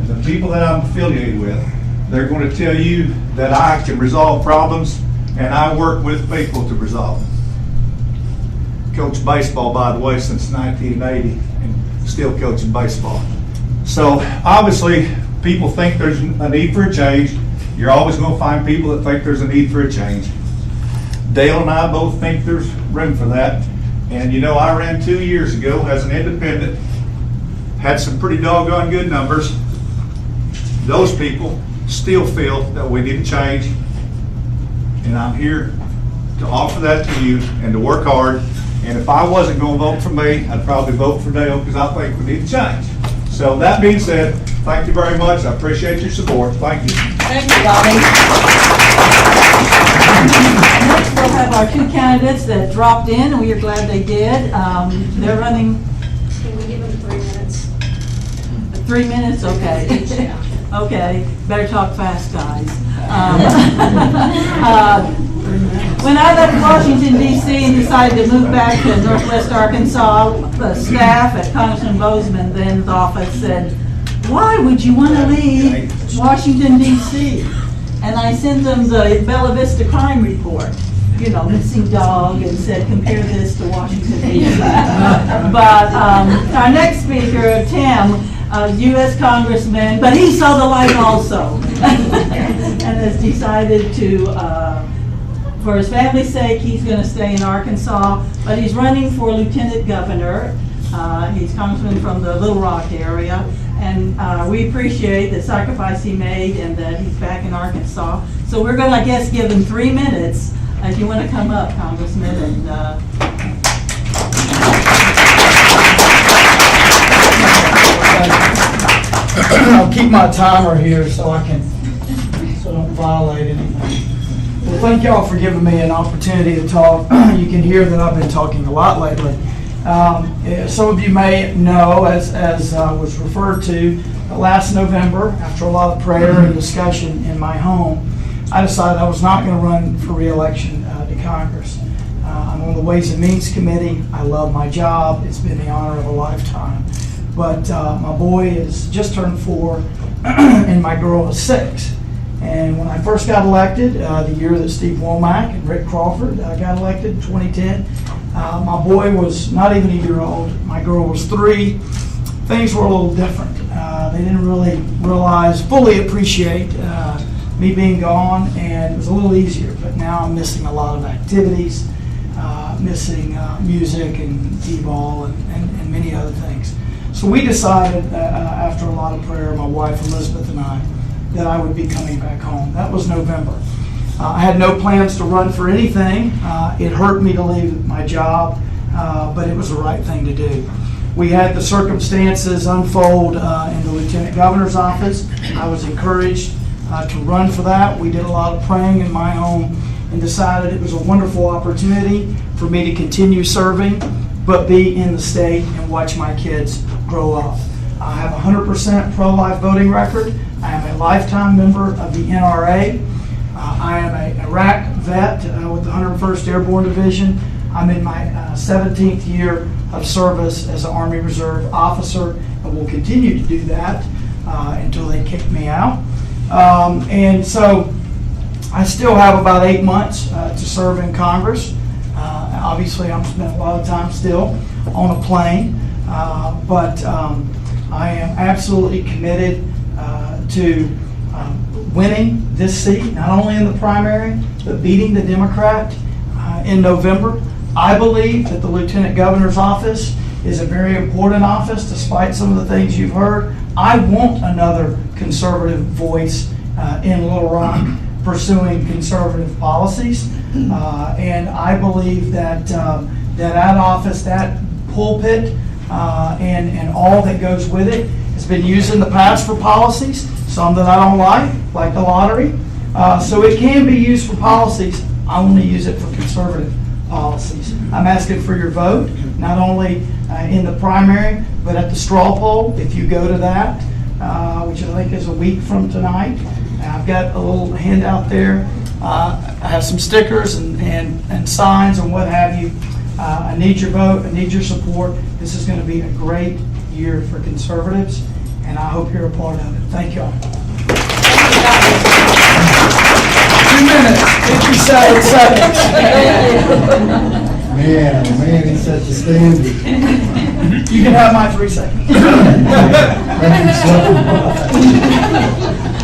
and the people that I'm affiliated with, they're going to tell you that I can resolve problems and I work with people to resolve them. Coached baseball, by the way, since 1980 and still coaching baseball. So obviously people think there's a need for a change. You're always going to find people that think there's a need for a change. Dale and I both think there's room for that. And you know, I ran 2 years ago as an independent, had some pretty doggone good numbers. Those people still feel that we need to change. And I'm here to offer that to you and to work hard. And if I wasn't going to vote for me, I'd probably vote for Dale because I think we need to change. So that being said, thank you very much. I appreciate your support. Thank you. Thank you, Ronnie. Next, we'll have our two candidates that dropped in, and we are glad they did. They're running Can we give them 3 minutes? 3 minutes, okay. Okay, better talk fast, guys. When I left Washington DC and decided to move back to Northwest Arkansas, the staff at Congressman Bozeman then's office said, "Why would you want to leave Washington DC?" And I sent them the Bella Vista crime report, you know, missing dog, and said, compare this to Washington DC. But our next speaker, Tim, U.S. Congressman, but he saw the light also, and has decided to, for his family's sake, he's going to stay in Arkansas, but he's running for lieutenant governor. He's congressman from the Little Rock area, and we appreciate the sacrifice he made and that he's back in Arkansas. So we're going to, I guess, give him 3 minutes if you want to come up, Congressman, and I'll keep my timer here so I don't violate anything. Well, thank y'all for giving me an opportunity to talk. You can hear that I've been talking a lot lately. Some of you may know, as was referred to, last November, after a lot of prayer and discussion in my home, I decided I was not going to run for re-election to Congress. I'm on the Ways and Means Committee. I love my job. It's been the honor of a lifetime. But my boy is just turned 4, and my girl is 6. And when I first got elected, the year that Steve Womack and Rick Crawford got elected in 2010, my boy was not even a year old. My girl was 3. Things were a little different. They didn't really fully appreciate me being gone, and it was a little easier. But now I'm missing a lot of activities, missing music and t-ball and many other things. So we decided, after a lot of prayer, my wife Elizabeth and I, that I would be coming back home. That was November. I had no plans to run for anything. It hurt me to leave my job, but it was the right thing to do. We had the circumstances unfold in the Lieutenant Governor's office. I was encouraged to run for that. We did a lot of praying in my home and decided it was a wonderful opportunity for me to continue serving, but be in the state and watch my kids grow up. I have a 100% pro-life voting record. I am a lifetime member of the NRA. I am an Iraq vet with the 101st Airborne Division. I'm in my 17th year of service as an Army Reserve officer, and will continue to do that until they kick me out. And so I still have about 8 months to serve in Congress. Obviously, I'm spending a lot of time still on a plane, but I am absolutely committed to winning this seat, not only in the primary, but beating the Democrat in November. I believe that the Lieutenant Governor's office is a very important office, despite some of the things you've heard. I want another conservative voice in Little Rock pursuing conservative policies, and I believe that that office, that pulpit, and all that goes with it, has been used in the past for policies, some that I don't like the lottery. So it can be used for policies. I want to use it for conservative policies. I'm asking for your vote, not only in the primary, but at the straw poll, if you go to that, which I think is a week from tonight. I've got a little handout there. I have some stickers and signs and what have you. I need your vote. I need your support. This is going to be a great year for conservatives, and I hope you're a part of it. Thank y'all. 2 minutes, 57 seconds. Man, he set the standard. You can have my 3 seconds.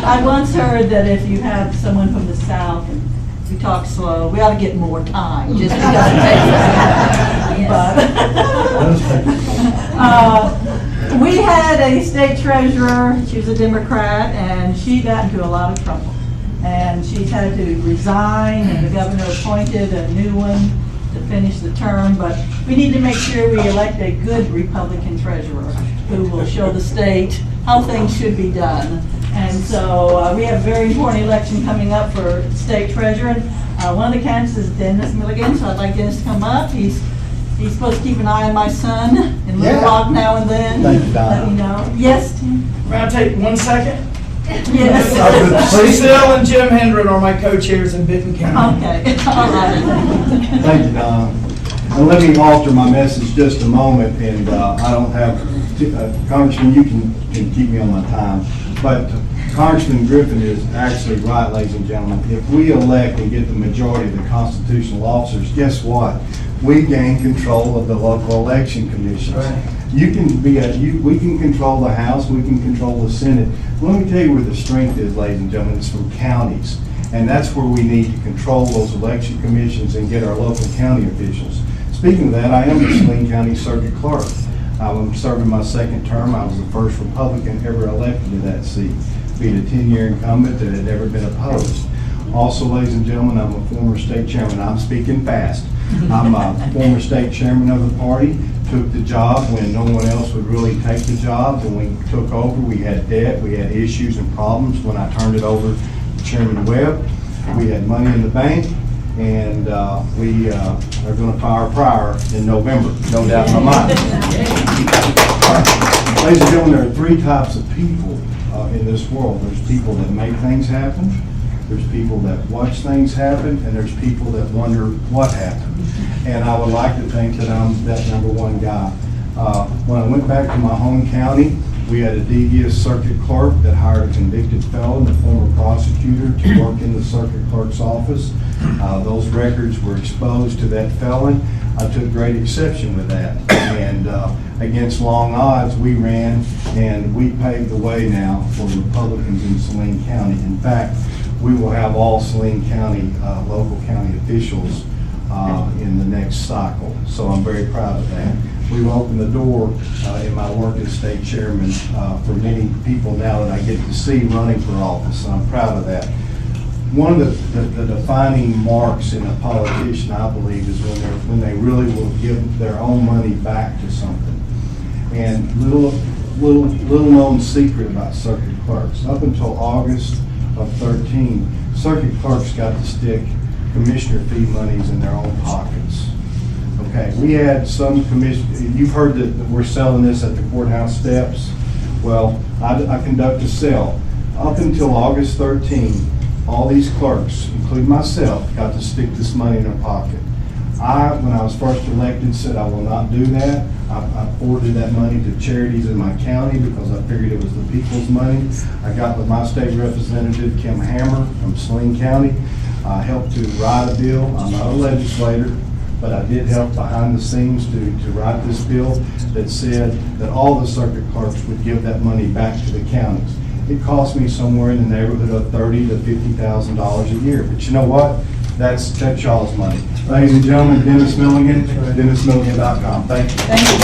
I once heard that if you have someone from the South and we talk slow, we ought to get more time, just because it takes us. We had a state treasurer, she was a Democrat, and she got into a lot of trouble. And she's had to resign, and the governor appointed a new one to finish the term, but we need to make sure we elect a good Republican treasurer who will show the state how things should be done. And so we have a very important election coming up for state treasurer. And one of the candidates is Dennis Milligan, so I'd like Dennis to come up. He's supposed to keep an eye on my son in Little Rock now and then. Thank you, Donna. Let me know. Yes, Tim? May I take 1 second? Yes. Cecile and Jim Hendren are my co-chairs in Benton County. Okay, all right. Thank you, Donna. And let me alter my message just a moment, and I don't have, Congressman, you can keep me on my time, but Congressman Griffin is actually right, ladies and gentlemen. If we elect and get the majority of the constitutional officers, guess what? We gain control of the local election commissions. Right. You can we can control the House, we can control the Senate. Let me tell you where the strength is, ladies and gentlemen, it's from counties. And that's where we need to control those election commissions and get our local county officials. Speaking of that, I am the Saline County Circuit Clerk. I'm serving my second term. I was the first Republican ever elected to that seat, being a 10-year incumbent that had never been opposed. Also, ladies and gentlemen, I'm a former state chairman. I'm speaking fast. I'm a former state chairman of the party, took the job when no one else would really take the job. When we took over, we had debt, we had issues and problems. When I turned it over to Chairman Webb, we had money in the bank, and we are going to fire Pryor in November, no doubt in my mind. Ladies and gentlemen, there are three types of people in this world. There's people that make things happen, there's people that watch things happen, and there's people that wonder what happened. And I would like to think that I'm that number one guy. When I went back to my home county, we had a devious circuit clerk that hired a convicted felon, a former prosecutor, to work in the circuit clerk's office. Those records were exposed to that felon. I took great exception with that. And against long odds, we ran and we paved the way now for Republicans in Saline County. In fact, we will have all Saline County, local county officials in the next cycle. So I'm very proud of that. We've opened the door in my work as state chairman for many people now that I get to see running for office, and I'm proud of that. One of the defining marks in a politician, I believe, is when they really will give their own money back to something. And little known secret about circuit clerks. Up until August of 13, circuit clerks got to stick commissioner fee monies in their own pockets. Okay, we had some you've heard that we're selling this at the courthouse steps. Well, I conduct a sale. Up until August 13, all these clerks, including myself, got to stick this money in their pocket. When I was first elected, said I will not do that. I forwarded that money to charities in my county because I figured it was the people's money. I got with my state representative, Kim Hammer from Saline County. I helped to write a bill. I'm not a legislator, but I did help behind the scenes to write this bill that said that all the circuit clerks would give that money back to the counties. It cost me somewhere in the neighborhood of $30,000 to $50,000 a year. But you know what? That's y'all's money. Ladies and gentlemen, Dennis Milligan, DennisMilligan.com. Thank you. Thank you.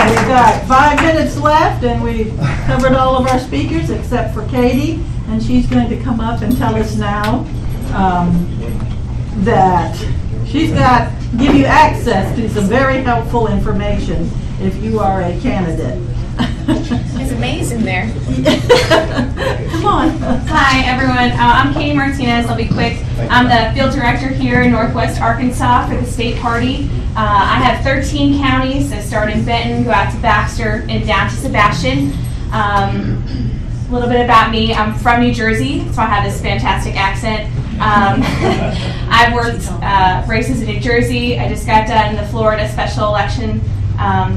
We've got 5 minutes left, and we've covered all of our speakers except for Katie, and she's going to come up and tell us now that she's give you access to some very helpful information if you are a candidate. It's amazing there. Come on. Hi, everyone. I'm Katie Martinez. I'll be quick. I'm the field director here in Northwest Arkansas for the state party. I have 13 counties that start in Benton, go out to Baxter, and down to Sebastian. A little bit about me. I'm from New Jersey, so I have this fantastic accent. I've worked races in New Jersey. I just got done the Florida special election,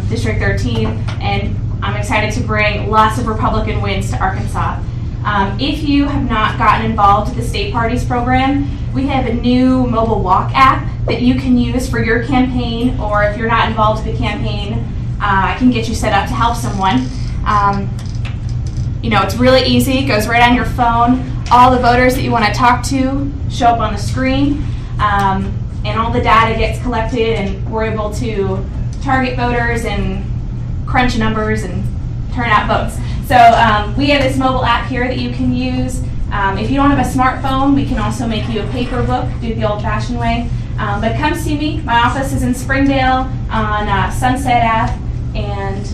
District 13, and I'm excited to bring lots of Republican wins to Arkansas. If you have not gotten involved with the state parties program, we have a new mobile walk app that you can use for your campaign, or if you're not involved with the campaign, I can get you set up to help someone. It's really easy. It goes right on your phone. All the voters that you want to talk to show up on the screen, and all the data gets collected, and we're able to target voters and crunch numbers and turn out votes. So we have this mobile app here that you can use. If you don't have a smartphone, we can also make you a paper book, do it the old-fashioned way. But come see me. My office is in Springdale on Sunset Ave, and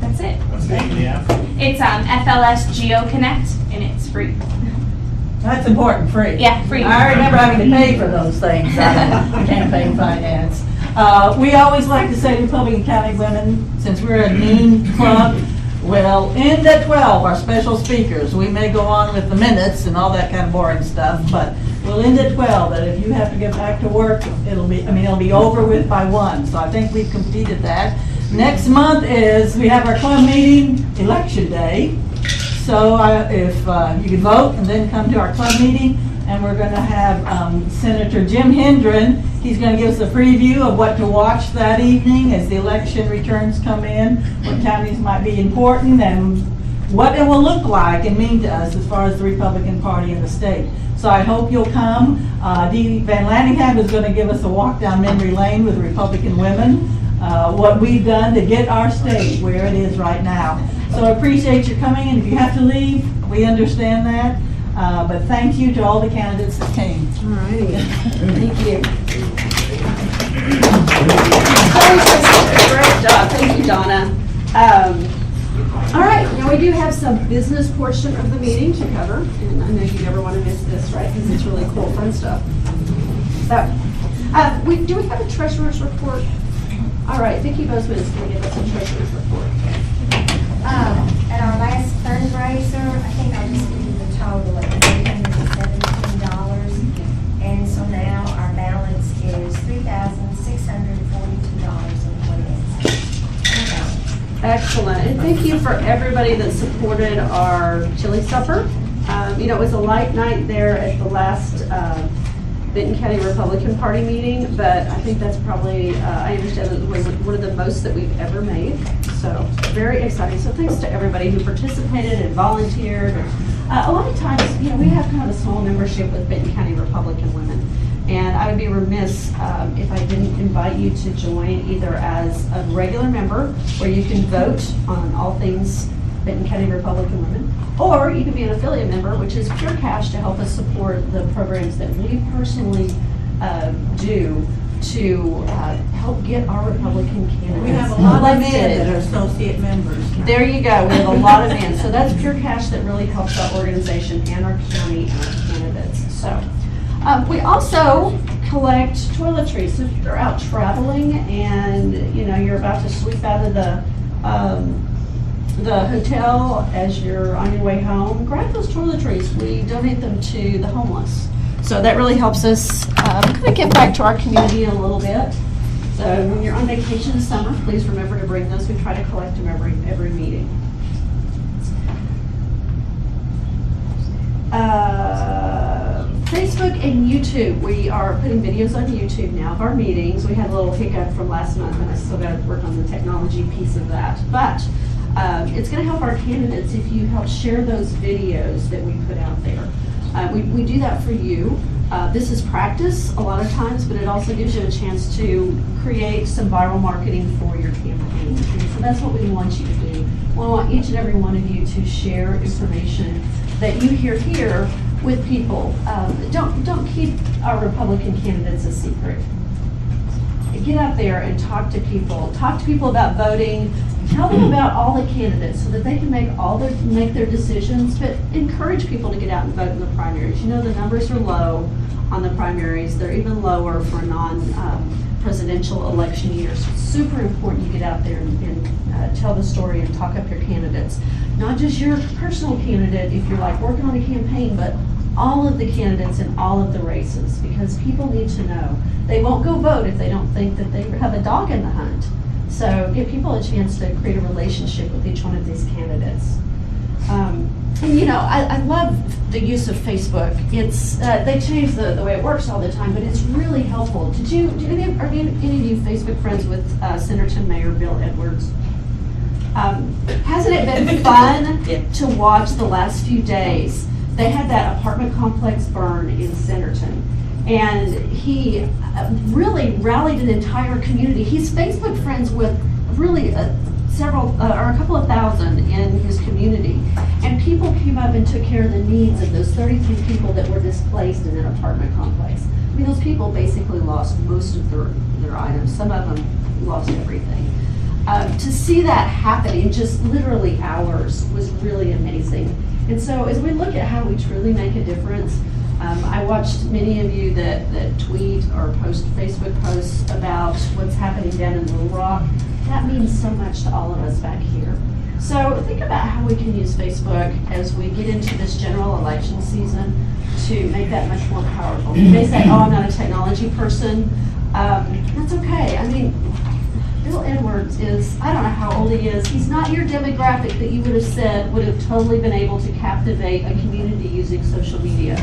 that's it. It's FLS GeoConnect, and it's free. That's important, free. Yeah, free. I remember having to pay for those things out of campaign finance. We always like to say to Republican County Women, since we're a noon club, we'll end at 12, our special speakers. We may go on with the minutes and all that kind of boring stuff, but we'll end at 12. That if you have to get back to work, it'll be over with by 1. So I think we've completed that. Next month we have our club meeting, election day. So if you can vote and then come to our club meeting, and we're going to have Senator Jim Hendren. He's going to give us a preview of what to watch that evening as the election returns come in, what counties might be important, and what it will look like and mean to us as far as the Republican Party in the state. So I hope you'll come. Dee Van Lanningham is going to give us a walk down memory lane with Republican Women, what we've done to get our state where it is right now. So I appreciate you coming, and if you have to leave, we understand that. But thank you to all the candidates that came. All righty. Thank you. Great job. Thank you, Donna. All right, now we do have some business portion of the meeting to cover, and I know you never want to miss this, right? Because it's really cool, fun stuff. So, do we have a treasurer's report? All right, Vicki Bozeman is going to give us a treasurer's report. At our last fundraiser, I think I'll just give you the total at $317, and so now our balance is $3,642.28. Excellent, and thank you for everybody that supported our chili supper. It was a light night there at the last Benton County Republican Party meeting, but I think that's probably, I understand that it was one of the most that we've ever made. So very exciting. So thanks to everybody who participated and volunteered. A lot of times, we have kind of a small membership with Benton County Republican Women. And I would be remiss if I didn't invite you to join either as a regular member, where you can vote on all things Benton County Republican Women, or you can be an affiliate member, which is pure cash to help us support the programs that we personally do to help get our Republican candidates. We have a lot of men elected. that are associate members. There you go. We have a lot of men. So that's pure cash that really helps our organization and our county and our candidates. So we also collect toiletries. So if you're out traveling and you're about to sweep out of the hotel as you're on your way home, grab those toiletries. We donate them to the homeless. So that really helps us kind of get back to our community a little bit. So when you're on vacation this summer, please remember to bring those. We try to collect them every meeting. Facebook and YouTube. We are putting videos on YouTube now of our meetings. We had a little hiccup from last month, and I still got to work on the technology piece of that. But it's going to help our candidates if you help share those videos that we put out there. We do that for you. This is practice a lot of times, but it also gives you a chance to create some viral marketing for your campaign. And so that's what we want you to do. We want each and every one of you to share information that you hear here with people. Don't keep our Republican candidates a secret. Get out there and talk to people. Talk to people about voting. Tell them about all the candidates so that they can make their decisions, but encourage people to get out and vote in the primaries. The numbers are low on the primaries. They're even lower for non-presidential election years. So it's super important you get out there and tell the story and talk up your candidates. Not just your personal candidate if you're working on a campaign, but all of the candidates in all of the races, because people need to know. They won't go vote if they don't think that they have a dog in the hunt. So give people a chance to create a relationship with each one of these candidates. I love the use of Facebook. It's they change the way it works all the time, but it's really helpful. Are any of you Facebook friends with Senator Mayor Bill Edwards? Hasn't it been fun to watch the last few days? They had that apartment complex burn in Centerton, and he really rallied an entire community. He's Facebook friends with really a couple of thousand in his community, and people came up and took care of the needs of those 33 people that were displaced in that apartment complex. I mean, those people basically lost most of their items. Some of them lost everything. To see that happen in just literally hours was really amazing. And so as we look at how we truly make a difference, I watched many of you that tweet or post Facebook posts about what's happening down in Little Rock. That means so much to all of us back here. So think about how we can use Facebook as we get into this general election season to make that much more powerful. You may say, oh, I'm not a technology person. That's okay. I mean, Bill Edwards is, I don't know how old he is. He's not your demographic that you would have said would have totally been able to captivate a community using social media.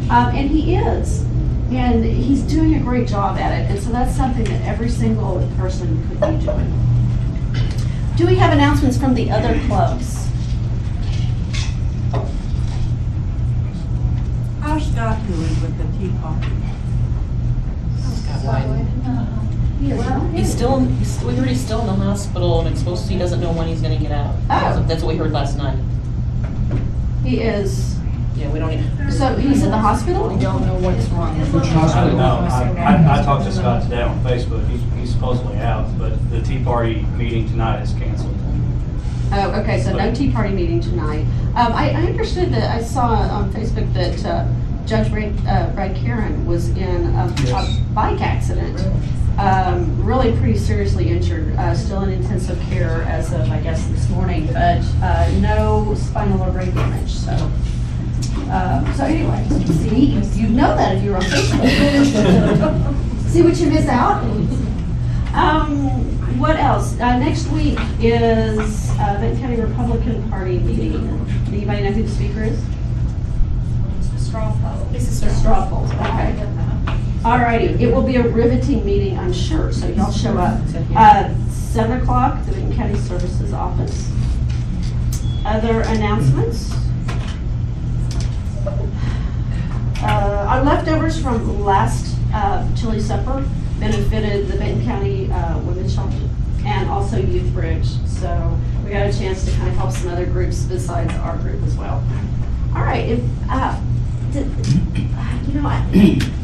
And he is. And he's doing a great job at it. And so that's something that every single person could be doing. Do we have announcements from the other clubs? How's Scott doing with the tea party? We heard he's still in the hospital and it's supposed to, he doesn't know when he's gonna get out. Oh. That's what we heard last night. He is. Yeah, we don't even. So he's at the hospital? We don't know what's wrong. I talked to Scott today on Facebook. He's supposedly out, but the Tea Party meeting tonight is canceled. Oh, okay, so no tea party meeting tonight. I understood that, I saw on Facebook that Judge Brad Karen was in a bike accident. Really pretty seriously injured, still in intensive care as of, I guess, this morning, but no spinal or brain damage, so. So anyway, see, you know that if you're on Facebook. See what you miss out? What else? Next week is Benton County Republican Party meeting. Anybody know who the speaker is? The straw poll. It's the straw polls, okay. All righty, it will be a riveting meeting, I'm sure, so y'all show up. 7 o'clock, the Benton County Services Office. Other announcements? Our leftovers from last chili supper benefited the Benton County Women's Shelter and also Youth Bridge. So we got a chance to kind of help some other groups besides our group as well. All right,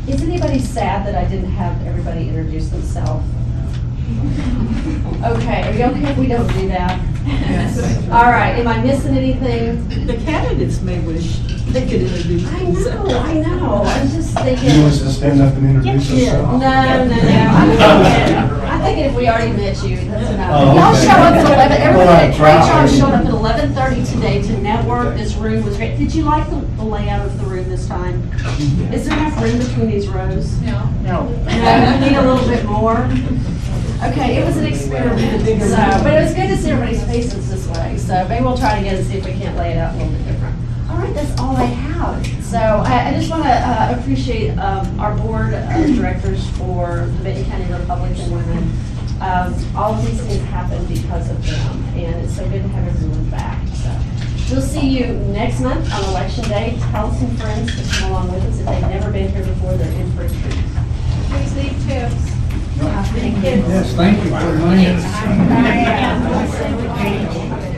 is anybody sad that I didn't have everybody introduce themselves? Okay, are you okay if we don't do that? Yes. All right, am I missing anything? The candidates may wish they could introduce themselves. I know, I'm just thinking. You want us to stand up and introduce yourself? No. I'm thinking if we already met you, that's enough. Oh, Y'all okay. show up at 11, everybody, Well, great job showing up at 11:30 today to network. This room was great. Did you like the layout of the room this time? Is there enough room between these rows? No. No, we need a little bit more. Okay, it was an experiment, so, but it was good to see everybody's faces this way. So maybe we'll try again and see if we can't lay it out a little bit different. All right, that's all I have. So I just want to appreciate our board of directors for the Benton County Republican Women. All of these things happen because of them, and it's so good to have everyone back. So we'll see you next month on Election Day. Tell some friends to come along with us. If they've never been here before, they're in for a treat. Please leave tips. Thank you. Yes, thank you very much. Thanks.